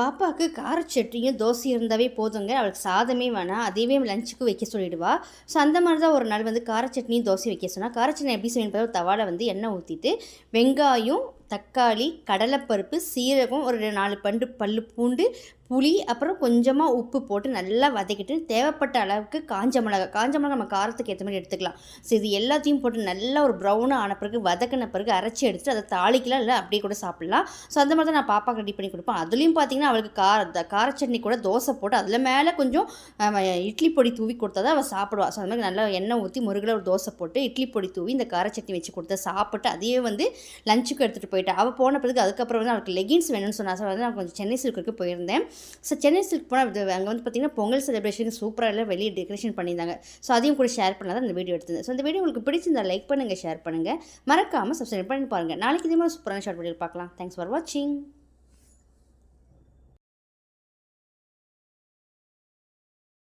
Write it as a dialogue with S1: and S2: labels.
S1: பாப்பாவுக்கு கார சட்னியும் தோசையும் இருந்தாவே போதுங்க. அவளுக்கு சாதமே வேணாம். அதுவே லஞ்சுக்கு வைக்க சொல்லிடுவா. ஸோ அந்த மாதிரி தான் ஒரு நாள் வந்து கார சட்னியும் தோசையும் வைக்க சொன்னா. கார சட்னி எப்படி செய்யணும்? ஒரு தவால வந்து எண்ணெய் ஊற்றிட்டு வெங்காயம், தக்காளி, கடலைப்பருப்பு, சீரகம், ஒரு 4 பல்லு பூண்டு, புளி, அப்புறம் கொஞ்சமாக உப்பு போட்டு நல்லா வதக்கிட்டு தேவைப்பட்ட அளவுக்கு காஞ்ச மிளகா நம்ம காரத்துக்கு ஏற்ற மாதிரி எடுத்துக்கலாம். ஸோ இது எல்லாத்தையும் போட்டு நல்லா ஒரு ப்ரௌனாக ஆன பிறகு வதக்கின பிறகு அரைச்சி எடுத்துட்டு அதை தாளிக்கலாம், இல்லை அப்படியே கூட சாப்பிட்லாம். ஸோ அந்த மாதிரி தான் நான் பாப்பாக்கு ரெடி பண்ணி கொடுப்பேன். அதுலேயும் பார்த்தீங்கன்னா அவளுக்கு கார சட்னி கூட தோசை போட்டு அதில் மேலே கொஞ்சம் இட்லி பொடி தூவி கொடுத்தா தான் அவள் சாப்பிடுவாள். ஸோ அந்த மாதிரி நல்லா எண்ணெய் ஊற்றி முருகில் ஒரு தோசை போட்டு இட்லி பொடி தூவி இந்த கார சட்னி வச்சு கொடுத்தா சாப்பிட்டு அதையே வந்து லஞ்சுக்கு எடுத்துகிட்டு போயிட்டா. அவள் போன பிறகு அதுக்கப்புறம் வந்து அவளுக்கு லெகின்ஸ் வேணும்னு சொன்னா. ஸோ வந்து நான் கொஞ்சம் சென்னை சில்க்கு போயிருந்தேன். ஸோ சென்னை சில்க் போனால் அங்கே வந்து பார்த்திங்கன்னா பொங்கல் செலிப்ரேஷனுக்கு சூப்பராக எல்லாம் வெளியே டெக்கரேஷன் பண்ணியிருந்தாங்க. ஸோ அதையும் கூட ஷேர் பண்ணால் தான் இந்த வீடியோ எடுத்தது. ஸோ இந்த வீடியோ உங்களுக்கு பிடிச்சிருந்தா லைக் பண்ணுங்கள், ஷேர் பண்ணுங்கள், மறக்காமல் சப்ஸ்கிரைப் பண்ணி பாருங்கள். நாளைக்கு இதே மாதிரி சூப்பரான ஷார்ட் வீடியோ பார்க்கலாம். தேங்க்ஸ் ஃபார் வாட்சிங்.